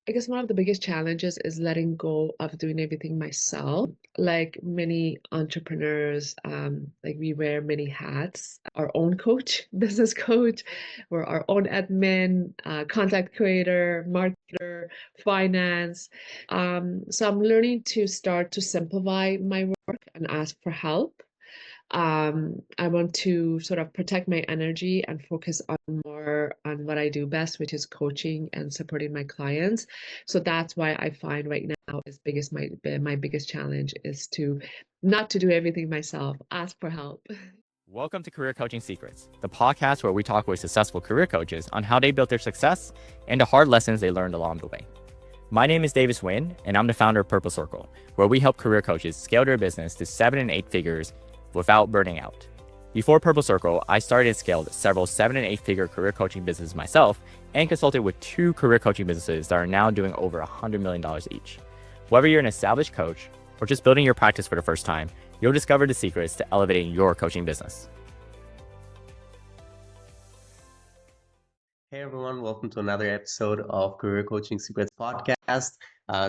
I guess one of the biggest challenges is letting go of doing everything myself. Like many entrepreneurs, like we wear many hats, our own coach, business coach, or our own admin, content creator, marketer, finance. So I'm learning to start to simplify my work and ask for help. I want to sort of protect my energy and focus on more on what I do best, which is coaching and supporting my clients. So that's why I find right now is biggest my biggest challenge is to not to do everything myself, ask for help. Welcome to Career Coaching Secrets, the podcast where we talk with successful career coaches on how they built their success and the hard lessons they learned along the way. My name is Davis Nguyen, and I'm the founder of Purple Circle, where we help career coaches scale their business to 7 and 8 figures without burning out. Before Purple Circle, I started and scaled several 7 and 8 figure career coaching businesses myself and consulted with 2 career coaching businesses that are now doing over $100 million each. Whether you're an established coach or just building your practice for the first time, you'll discover the secrets to elevating your coaching business. Hey everyone, welcome to another episode of Career Coaching Secrets podcast.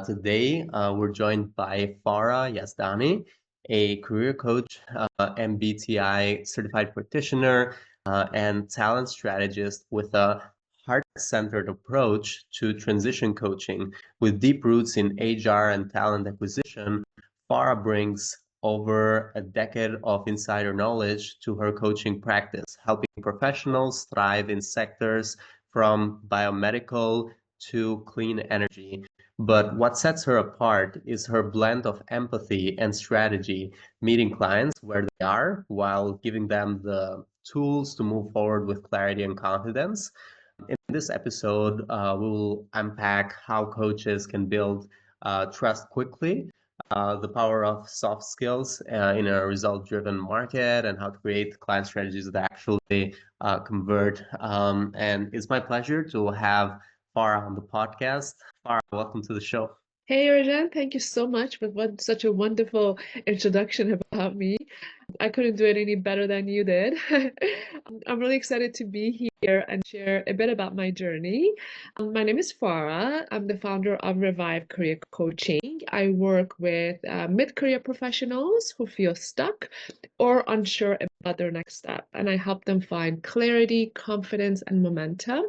Today, we're joined by Fara Yazdani, a career coach, MBTI certified practitioner, and talent strategist with a heart-centered approach to transition coaching. With deep roots in HR and talent acquisition, Farah brings over a decade of insider knowledge to her coaching practice, helping professionals thrive in sectors from biomedical to clean energy. But what sets her apart is her blend of empathy and strategy, meeting clients where they are while giving them the tools to move forward with clarity and confidence. In this episode, we will unpack how coaches can build trust quickly, the power of soft skills in a result-driven market, and how to create client strategies that actually convert. And it's my pleasure to have Farah on the podcast. Farah, welcome to the show. Hey, Rajan, thank you so much for such a wonderful introduction about me. I couldn't do it any better than you did. I'm really excited to be here and share a bit about my journey. My name is Farah. I'm the founder of Revive Career Coaching. I work with mid-career professionals who feel stuck or unsure about their next step, and I help them find clarity, confidence, and momentum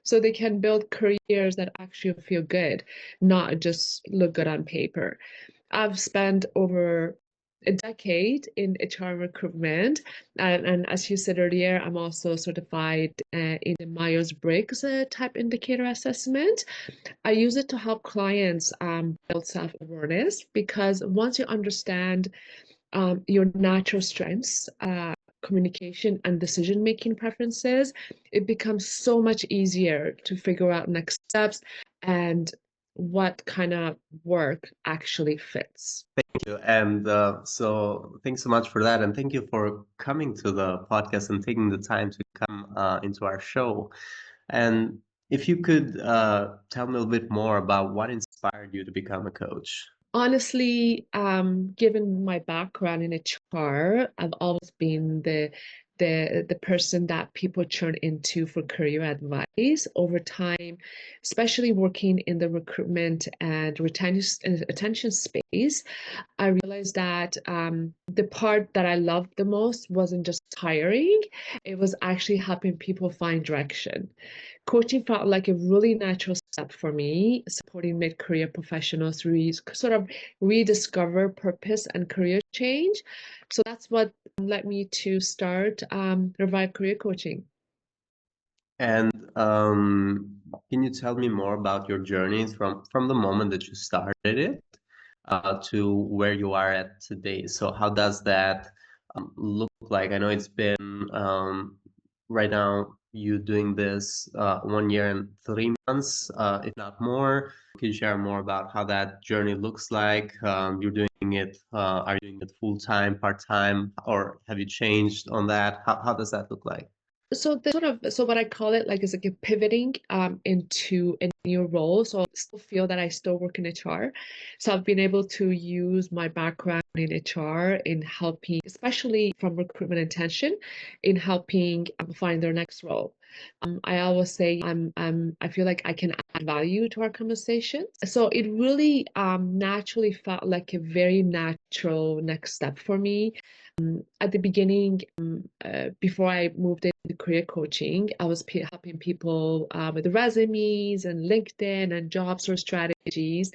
so they can build careers that actually feel good, not just look good on paper. I've spent over a decade in HR recruitment. And as you said earlier, I'm also certified in the Myers-Briggs type indicator assessment. I use it to help clients build self-awareness because once you understand your natural strengths, communication and decision-making preferences, it becomes so much easier to figure out next steps and what kind of work actually fits. Thank you. And so thanks so much for that. And thank you for coming to the podcast and taking the time to come into our show. And if you could tell me a little bit more about what inspired you to become a coach. Honestly, given my background in HR, I've always been the person that people turn into for career advice over time, especially working in the recruitment and retention attention space. I realized that the part that I loved the most wasn't just hiring, it was actually helping people find direction. Coaching felt like a really natural step for me, supporting mid-career professionals sort of rediscover purpose and career change. So that's what led me to start Revive Career Coaching. And can you tell me more about your journeys from the moment that you started it to where you are at today? So how does that look like? I know it's been right now you doing this 1 year and 3 months, if not more. Can you share more about how that journey looks like? You're doing it, are you doing it full time, part time, or have you changed on that? How does that look like? So what I call it like is like a pivoting into a new role. So I still feel that I still work in HR. So I've been able to use my background in HR in helping, especially from recruitment intention, in helping find their next role. I always say I feel like I can add value to our conversations. So it really naturally felt like a very natural next step for me. At the beginning, before I moved into career coaching, I was helping people with resumes and LinkedIn and job search strategies.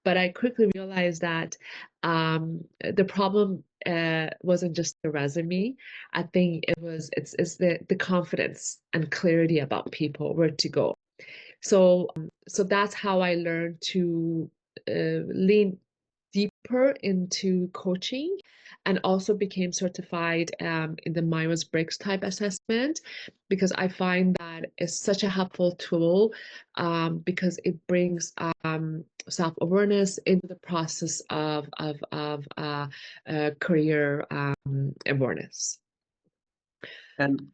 But I quickly realized that the problem wasn't just the resume. I think it's the confidence and clarity about people where to go. So that's how I learned to lean deeper into coaching and also became certified in the Myers-Briggs type assessment because I find that it's such a helpful tool because it brings self-awareness into the process of career awareness. And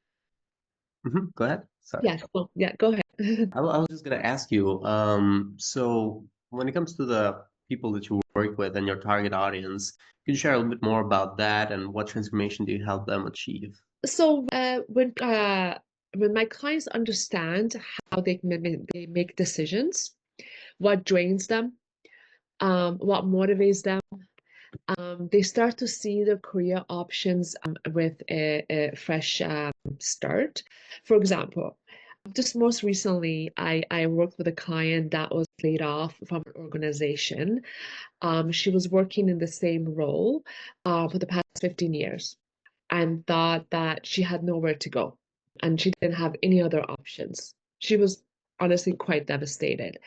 go ahead. Sorry. Yes, well, yeah, go ahead. I was just gonna ask you, so when it comes to the people that you work with and your target audience, can you share a little bit more about that and what transformation do you help them achieve? So when my clients understand how they make decisions, what drains them, what motivates them, they start to see their career options with a fresh start. For example, just most recently, I worked with a client that was laid off from an organization. She was working in the same role for the past 15 years and thought that she had nowhere to go and she didn't have any other options. She was honestly quite devastated.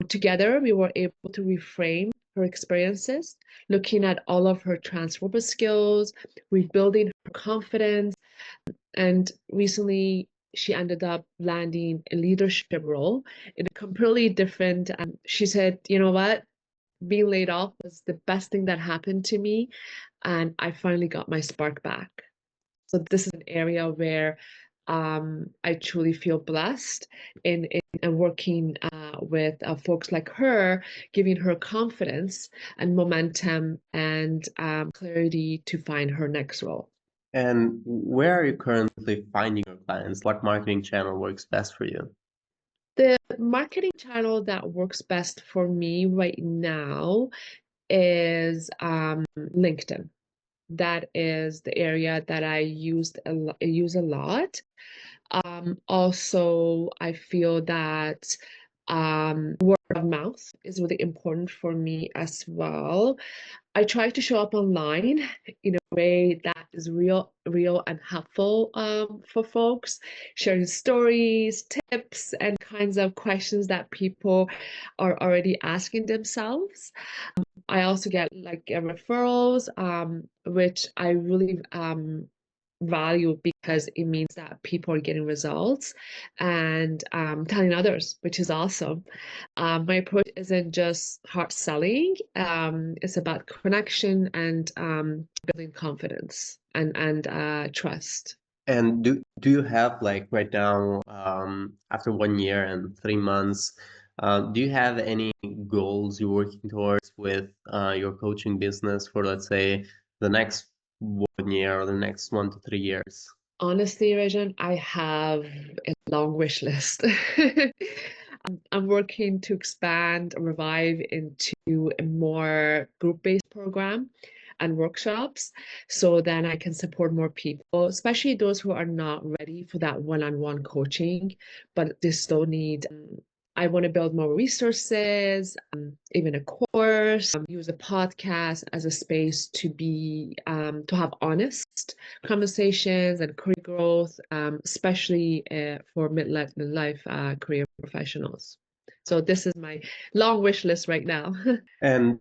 Together, we were able to reframe her experiences, looking at all of her transferable skills, rebuilding her confidence, and recently she ended up landing a leadership role in a completely different. She said, "You know what? Being laid off was the best thing that happened to me, and I finally got my spark back." So this is an area where I truly feel blessed in working with folks like her, giving her confidence and momentum and clarity to find her next role. And where are you currently finding your clients? What marketing channel works best for you? The marketing channel that works best for me right now is LinkedIn. That is the area that I use a lot. Also, I feel that word of mouth is really important for me as well. I try to show up online in a way that is real and helpful for folks, sharing stories, tips, and kinds of questions that people are already asking themselves. I also get like referrals, which I really value because it means that people are getting results and telling others, which is awesome. My approach isn't just hard selling, it's about connection and building confidence and trust. And do you have like right now, after 1 year and 3 months, do you have any goals you're working towards with your coaching business for, let's say, the next 1 year or the next 1 to 3 years? Honestly, Rajan, I have a long wish list. I'm working to expand Revive into a more group-based program and workshops so then I can support more people, especially those who are not ready for that one-on-one coaching, but they still need. I want to build more resources, even a course, use a podcast as a space to be to have honest conversations and career growth, especially for midlife career professionals. So this is my long wish list right now. And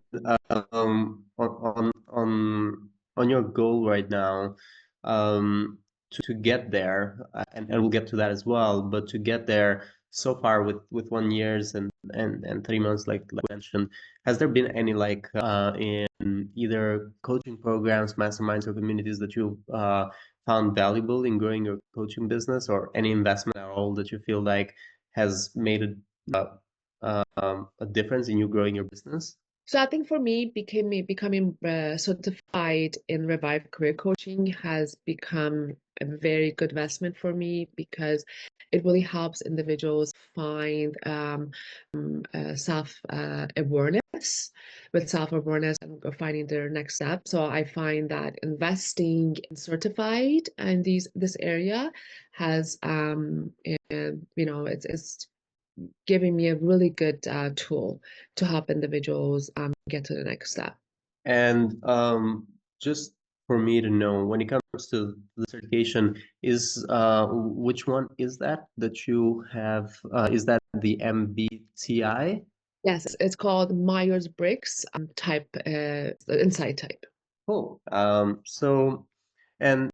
on your goal right now, to get there, and we'll get to that as well, but to get there so far with 1 years and 3 months, like you mentioned, has there been any like in either coaching programs, masterminds, or communities that you found valuable in growing your coaching business, or any investment at all that you feel like has made a difference in you growing your business? So I think for me, becoming certified in Revive Career Coaching has become a very good investment for me because it really helps individuals find self awareness, with self awareness and finding their next step. So I find that investing in certified and this area has it's giving me a really good tool to help individuals get to the next step. And just for me to know, when it comes to the certification, is which one is that you have? Is that the MBTI? Yes, it's called Myers-Briggs type, insight type. Cool. So, and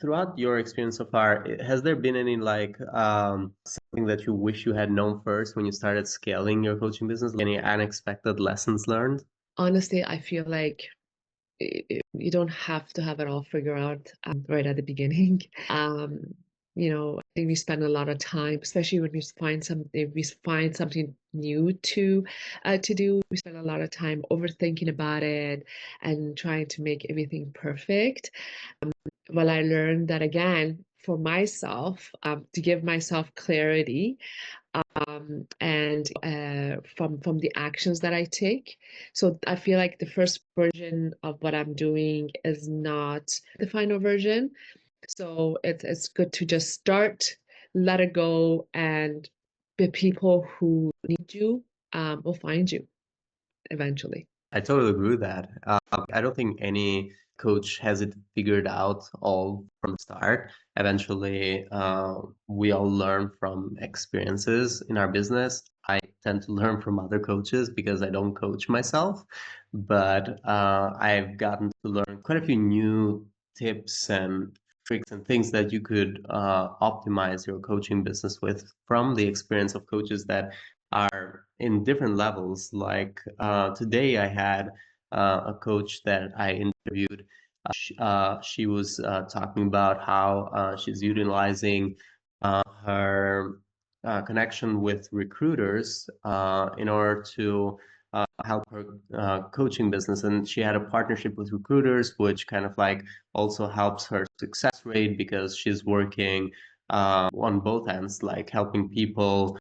throughout your experience so far, has there been any like something that you wish you had known first when you started scaling your coaching business? Any unexpected lessons learned? Honestly, I feel like you don't have to have it all figured out right at the beginning. I think we spend a lot of time, especially when we find something new to do. We spend a lot of time overthinking about it and trying to make everything perfect. Well, I learned that again for myself, to give myself clarity, and from the actions that I take. So I feel like the first version of what I'm doing is not the final version. So it's good to just start, let it go, and the people who need you will find you eventually. I totally agree with that. I don't think any coach has it figured out all from the start. Eventually, we all learn from experiences in our business. I tend to learn from other coaches because I don't coach myself, but I've gotten to learn quite a few new tips and tricks and things that you could optimize your coaching business with from the experience of coaches that are in different levels. Like today, I had a coach that I interviewed. She was talking about how she's utilizing her connection with recruiters in order to help her coaching business. And she had a partnership with recruiters, which kind of like also helps her success rate because she's working on both ends, like helping people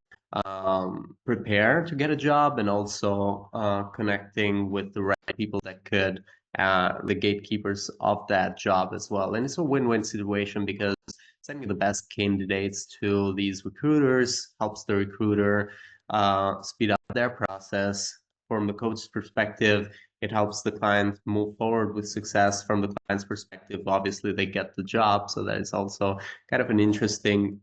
prepare to get a job and also connecting with the right people that could the gatekeepers of that job as well. And it's a win-win situation because sending the best candidates to these recruiters helps the recruiter speed up their process. From the coach's perspective, it helps the client move forward with success. From the client's perspective, obviously they get the job, so that is also kind of an interesting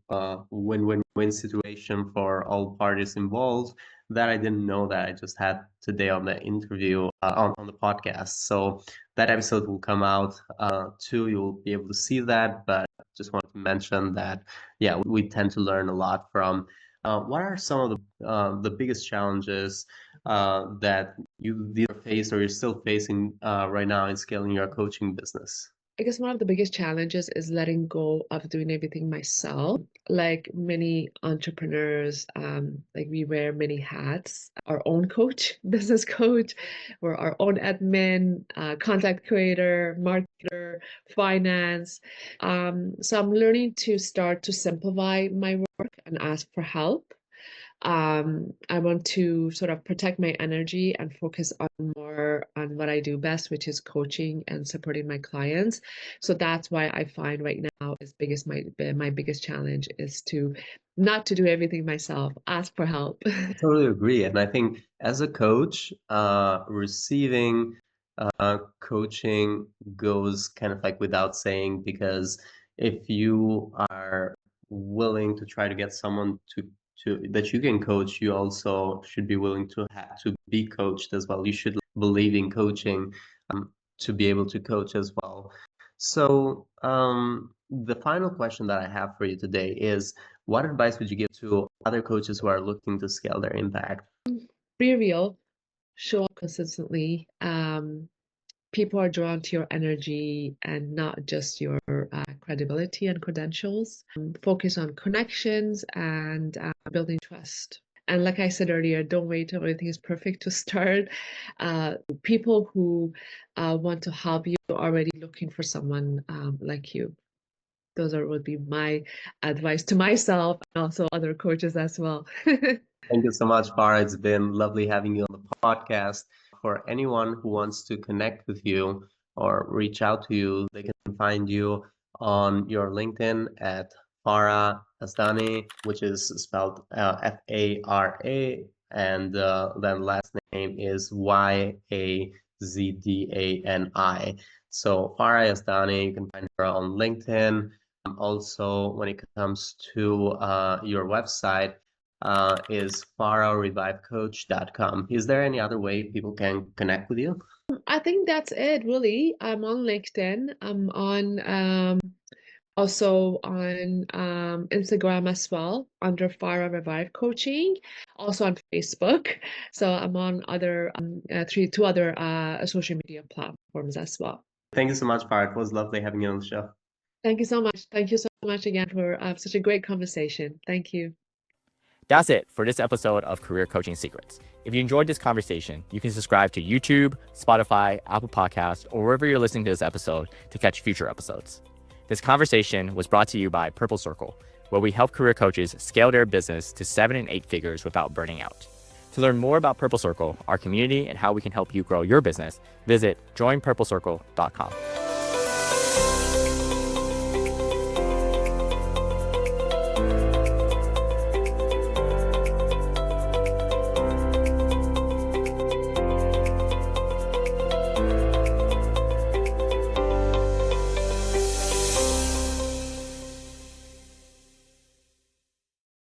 win-win-win situation for all parties involved that I didn't know that I just had today on the interview on the podcast. So that episode will come out too. You'll be able to see that, but just wanted to mention that, yeah, we tend to learn a lot from. What are some of the biggest challenges that you either faced or you're still facing right now in scaling your coaching business? I guess one of the biggest challenges is letting go of doing everything myself. Like many entrepreneurs, like we wear many hats. Our own coach, business coach, we're our own admin, content creator, marketer, finance. So I'm learning to start to simplify my work and ask for help. I want to sort of protect my energy and focus on more on what I do best, which is coaching and supporting my clients. So that's why I find right now is biggest my biggest challenge is to not to do everything myself, ask for help. Totally agree. And I think as a coach, receiving coaching goes kind of like without saying, because if you are willing to try to get someone to that you can coach, you also should be willing to have to be coached as well. You should believe in coaching to be able to coach as well. So the final question that I have for you today is, what advice would you give to other coaches who are looking to scale their impact? Be real, show up consistently. People are drawn to your energy and not just your credibility and credentials. Focus on connections and building trust. And like I said earlier, don't wait till everything is perfect to start. People who want to help you are already looking for someone like you. those would be my advice to myself and also other coaches as well. Thank you so much, Farah. It's been lovely having you on the podcast. For anyone who wants to connect with you or reach out to you, they can find you on your LinkedIn at Farah Yazdani, which is spelled Fara, and then last name is Yazdani. So Farah Yazdani, you can find her on LinkedIn. Also, when it comes to your website, is fararevivecoach.com. Is there any other way people can connect with you? I think that's it, really. I'm on LinkedIn. I'm on also on Instagram as well under Fara Revive Coaching. Also on Facebook. So I'm on other two other social media platforms as well. Thank you so much, Farah. It was lovely having you on the show. Thank you so much. Thank you so much again for such a great conversation. Thank you. That's it for this episode of Career Coaching Secrets. If you enjoyed this conversation, you can subscribe to YouTube, Spotify, Apple Podcasts, or wherever you're listening to this episode to catch future episodes. This conversation was brought to you by Purple Circle, where we help career coaches scale their business to 7 and 8 figures without burning out. To learn more about Purple Circle, our community, and how we can help you grow your business, visit joinpurplecircle.com.